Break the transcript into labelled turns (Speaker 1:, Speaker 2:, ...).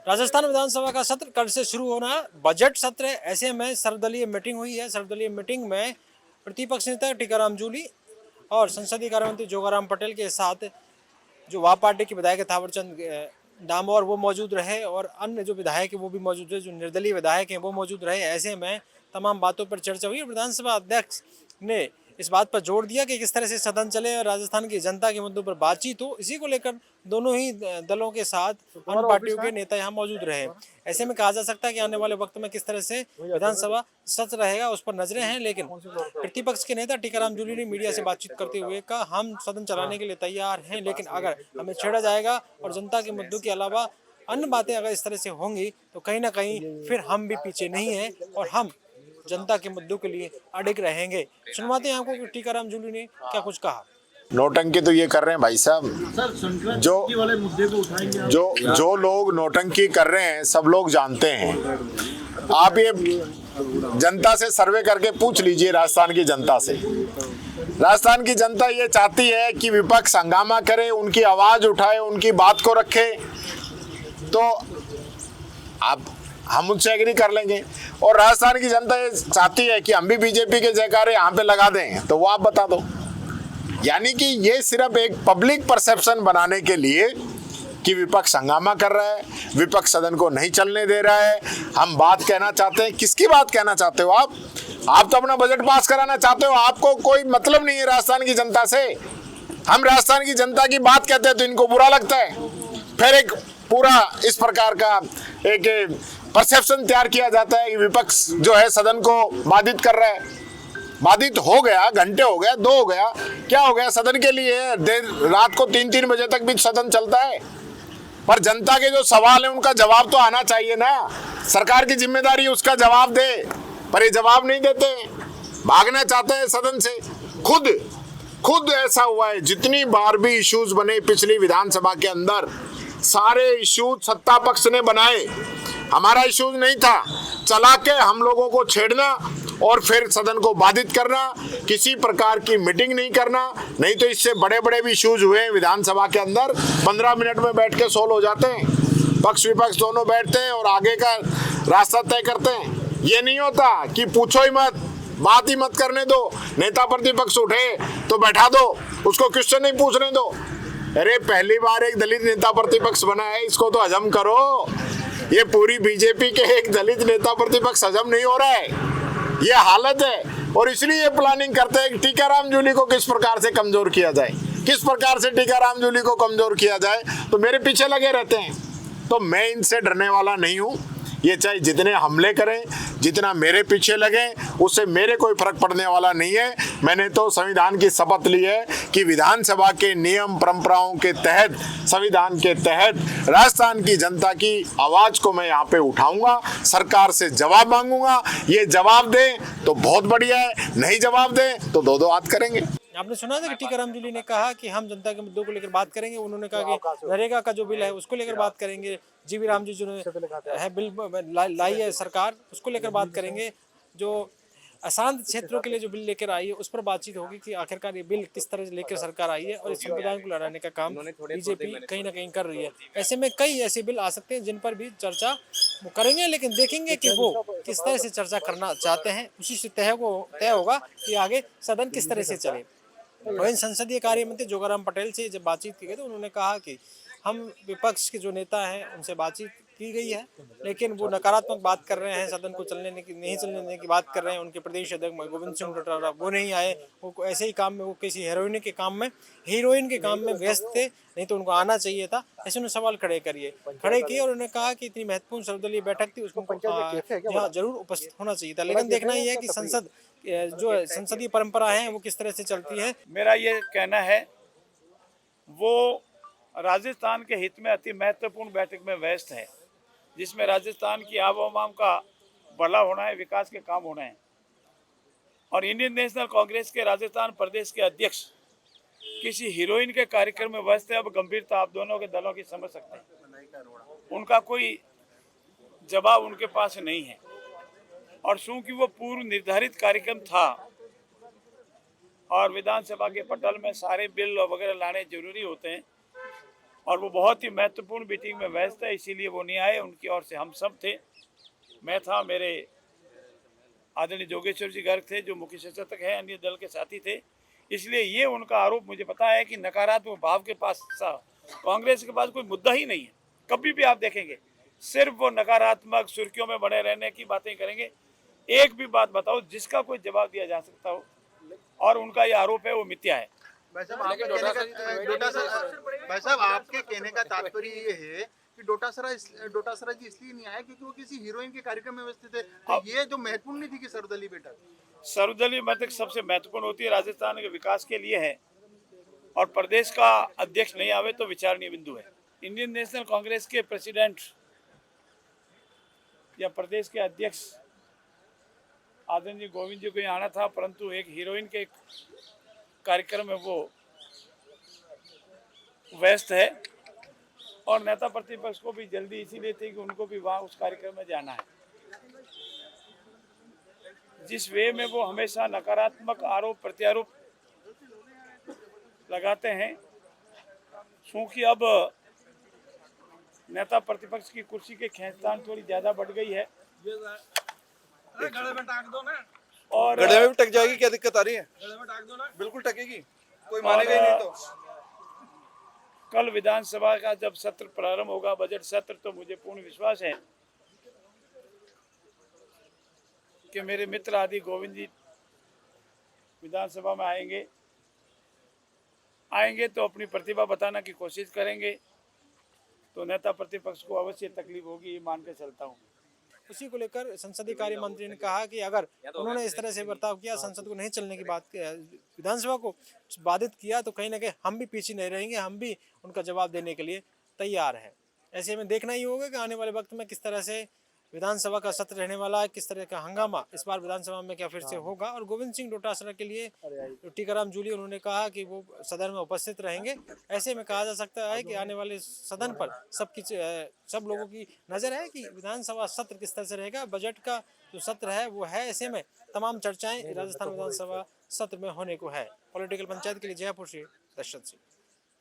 Speaker 1: राजस्थान विधानसभा का सत्र कल से शुरू होना है। बजट सत्र है, ऐसे में सर्वदलीय मीटिंग हुई है। सर्वदलीय मीटिंग में प्रतिपक्ष नेता टीकाराम जूली और संसदीय कार्य मंत्री जोगाराम पटेल के साथ जो वाह पार्टी के विधायक थावरचंद डामोर वो मौजूद रहे और अन्य जो विधायक है वो भी मौजूद रहे, जो निर्दलीय विधायक हैं वो मौजूद रहे। ऐसे में तमाम बातों पर चर्चा हुई। विधानसभा अध्यक्ष ने इस बात पर जोर दिया कि किस तरह से सदन चले और राजस्थान की जनता के मुद्दों पर बातचीत हो। इसी को लेकर दोनों ही दलों के साथ अन्य पार्टियों के नेता यहाँ मौजूद रहे। ऐसे में कहा जा सकता है कि आने वाले वक्त में किस तरह से विधानसभा सत्र रहेगा उस पर नजरें हैं। लेकिन प्रतिपक्ष के नेता टीकाराम जूली ने मीडिया से बातचीत करते हुए कहा, हम सदन चलाने के लिए तैयार हैं, लेकिन अगर हमें छेड़ा जाएगा और जनता के मुद्दों के अलावा अन्य बातें अगर इस तरह से होंगी तो कहीं ना कहीं फिर हम भी पीछे नहीं हैं और हम जनता के मुद्दों के लिए अडिग रहेंगे। सुनवाते हैं आपको कि टीकाराम जूली ने क्या कुछ कहा।
Speaker 2: नौटंकी तो ये कर रहे हैं भाई साहब, जो लोग नौटंकी कर रहे हैं सब लोग जानते हैं। आप ये जनता से सर्वे करके पूछ लीजिए, राजस्थान की जनता से। राजस्थान की जनता ये चाहती है कि विपक्ष हंगामा करे, उनकी आवाज उठाए, उनकी बात को रखे। तो आप हम उनसे एग्री कर लेंगे। और राजस्थान की जनता ये चाहती है कि हम भी बीजेपी के जयकारे यहाँ पे लगा दें, तो वो आप बता दो। यानी कि ये सिर्फ एक पब्लिक परसेप्शन बनाने के लिए कि विपक्ष हंगामा कर रहा है, विपक्ष सदन को नहीं चलने दे रहा है। हम बात कहना चाहते हैं। किसकी बात कहना चाहते हो आप? आप तो अपना बजट पास कराना चाहते हो। आपको कोई मतलब नहीं है राजस्थान की जनता से। हम राजस्थान की जनता की बात कहते हैं तो इनको बुरा लगता है। फिर एक पूरा इस प्रकार का एक परसेप्शन तैयार किया जाता है कि विपक्ष जो है सदन को बाधित कर रहा है। बाधित हो गया, घंटे हो गया, 2 हो गया, क्या हो गया? सदन के लिए देर रात को 3-3 बजे तक भी सदन चलता है। पर जनता के जो सवाल है उनका जवाब तो आना चाहिए ना। सरकार की जिम्मेदारी उसका जवाब दे, पर ये जवाब नहीं देते, भागना चाहते हैं सदन से। खुद ऐसा हुआ है, जितनी बार भी इश्यूज बने पिछली विधानसभा के अंदर, सारे इश्यूज सत्ता पक्ष ने बनाए। हमारा इश्यूज नहीं था। चला के हम लोगों को छेड़ना और फिर सदन को बाधित करना, किसी प्रकार की मीटिंग नहीं करना। नहीं तो इससे बड़े बड़े भी इश्यूज हुए विधानसभा के अंदर, 15 मिनट में बैठ के सोल्व हो जाते हैं। पक्ष विपक्ष दोनों बैठते हैं और आगे का रास्ता तय करते हैं। ये नहीं होता कि पूछो ही मत, बात ही मत करने दो। नेता प्रतिपक्ष उठे तो बैठा दो, उसको क्वेश्चन नहीं पूछने दो। अरे पहली बार एक दलित नेता प्रतिपक्ष बना है, इसको तो हजम करो। ये पूरी बीजेपी के एक दलित नेता प्रतिपक्ष हजम नहीं हो रहा है, ये हालत है। और इसलिए प्लानिंग करते हैं कि टीकाराम जूली को किस प्रकार से कमजोर किया जाए, किस प्रकार से टीकाराम जूली को कमजोर किया जाए, तो मेरे पीछे लगे रहते हैं। तो मैं इनसे डरने वाला नहीं हूँ। ये चाहे जितने हमले करें, जितना मेरे पीछे लगे, उससे मेरे कोई फर्क पड़ने वाला नहीं है। मैंने तो संविधान की शपथ ली है कि विधानसभा के नियम परंपराओं के तहत, संविधान के तहत राजस्थान की जनता की आवाज को मैं यहाँ पे उठाऊंगा, सरकार से जवाब मांगूंगा। ये जवाब दे तो बहुत बढ़िया है, नहीं जवाब दे तो 2-2 हाथ करेंगे।
Speaker 1: आपने सुना था कि टीकाराम जूली ने कहा कि हम जनता के मुद्दों को लेकर बात करेंगे। उन्होंने कहा कि नरेगा का जो बिल है उसको लेकर बात करेंगे। जीवी राम जी जो है बिल लाई है सरकार, उसको लेकर बात करेंगे। जो अशांत क्षेत्रों के लिए जो बिल लेकर आई है उस पर बातचीत होगी कि आखिरकार ये बिल किस तरह से लेकर सरकार आई है और इस संप्रदाय को लड़ाने का काम बीजेपी कहीं ना कहीं कर रही है। ऐसे में कई ऐसे बिल आ सकते हैं जिन पर भी चर्चा वो करेंगे, लेकिन देखेंगे कि वो किस तरह से चर्चा करना चाहते हैं। उसी से तय होगा कि आगे सदन किस तरह से चले। वहीं संसदीय कार्य मंत्री जोगाराम पटेल से जब बातचीत की गई तो उन्होंने कहा कि हम विपक्ष के जो नेता हैं उनसे बातचीत की गई है, लेकिन वो नकारात्मक बात कर रहे हैं, सदन को नहीं चलने देने की बात कर रहे हैं। उनके प्रदेश अध्यक्ष गोविंद सिंह डोटासरा वो नहीं आए, वो ऐसे ही काम में, वो किसी हीरोइन के काम में व्यस्त थे, नहीं तो उनको आना चाहिए था। ऐसे उन्होंने सवाल खड़े किए और उन्होंने कहा कि इतनी महत्वपूर्ण सर्वदलीय बैठक थी, उसको यहाँ जरूर उपस्थित होना चाहिए था। लेकिन देखना ही है कि संसद जो संसदीय परंपरा है वो किस तरह से चलती है।
Speaker 3: मेरा ये कहना है वो राजस्थान के हित में अति महत्वपूर्ण बैठक में व्यस्त है, जिसमें राजस्थान की आवाम का भला होना है, विकास के काम होना है। और इंडियन नेशनल कांग्रेस के राजस्थान प्रदेश के अध्यक्ष किसी हीरोइन के कार्यक्रम में व्यस्त है। अब गंभीरता आप दोनों के दलों की समझ सकते हैं। उनका कोई जवाब उनके पास नहीं है। और चूंकि वो पूर्व निर्धारित कार्यक्रम था और विधानसभा के पटल में सारे बिल वगैरह लाने जरूरी होते हैं, और वो बहुत ही महत्वपूर्ण मीटिंग में व्यस्त है, इसीलिए वो नहीं आए। उनकी ओर से हम सब थे, मैं था, मेरे आदरणीय जोगेश्वर जी गर्ग थे जो मुख्य सचेतक है, अन्य दल के साथी थे। इसलिए ये उनका आरोप मुझे पता है कि नकारात्मक भाव के पास कांग्रेस के पास कोई मुद्दा ही नहीं है। कभी भी आप देखेंगे सिर्फ वो नकारात्मक सुर्खियों में बने रहने की बातें करेंगे। एक भी बात बताओ जिसका कोई जवाब दिया जा सकता हो, और उनका ये आरोप है वो मिथ्या है।
Speaker 4: भाई साहब आपके कहने का तात्पर्य ये है कि डोटासरा जी इसलिए नहीं आए क्योंकि वो किसी हीरोइन के कार्यक्रम में व्यस्त थे, तो ये जो महत्वपूर्ण नहीं थी कि सर्वदलीय बैठक?
Speaker 3: सर्वदलीय बैठक सबसे महत्वपूर्ण होती है, राजस्थान के विकास के लिए है, और प्रदेश का अध्यक्ष नहीं आवे तो विचारणीय बिंदु है। इंडियन नेशनल कांग्रेस के प्रेसिडेंट या प्रदेश के अध्यक्ष आदरणीय गोविंद जी को यहाँ आना था, परंतु एक हीरोइन के कार्यक्रम में वो व्यस्त है, और नेता प्रतिपक्ष को भी जल्दी इसीलिए थी कि उनको भी वहाँ उस कार्यक्रम में जाना है। जिस वे में वो हमेशा नकारात्मक आरोप प्रत्यारोप लगाते हैं, क्योंकि अब नेता प्रतिपक्ष की कुर्सी के खींचतान थोड़ी ज्यादा बढ़ गई है, और
Speaker 5: गड्ढे में भी टक जाएगी, क्या दिक्कत आ रही है? बिल्कुल टकेगी, कोई मानेगा ही नहीं। तो
Speaker 3: कल विधानसभा का जब सत्र प्रारंभ होगा, बजट सत्र, तो मुझे पूर्ण विश्वास है कि मेरे मित्र आदि गोविंद जी विधानसभा में आएंगे तो अपनी प्रतिभा बताने की कोशिश करेंगे, तो नेता प्रतिपक्ष को अवश्य तकलीफ होगी, ये मान के चलता हूँ।
Speaker 1: उसी को लेकर संसदीय कार्य मंत्री ने कहा कि अगर उन्होंने इस तरह से बर्ताव किया, संसद को नहीं चलने की बात, विधानसभा को बाधित किया, तो कहीं ना कहीं हम भी पीछे नहीं रहेंगे, हम भी उनका जवाब देने के लिए तैयार हैं। ऐसे में देखना ही होगा कि आने वाले वक्त में किस तरह से विधानसभा का सत्र रहने वाला है, किस तरह का हंगामा इस बार विधानसभा में क्या फिर से होगा। और गोविंद सिंह डोटासरा के लिए टीकाराम जूली उन्होंने कहा कि वो सदन में उपस्थित रहेंगे। ऐसे में कहा जा सकता है कि आने वाले सदन पर सब लोगों की नज़र है कि विधानसभा सत्र किस तरह से रहेगा। बजट का जो सत्र है वो है, ऐसे में तमाम चर्चाएं राजस्थान विधानसभा सत्र में होने को है। पॉलिटिकल पंचायत के लिए जयपुर से दशरथ सिंह।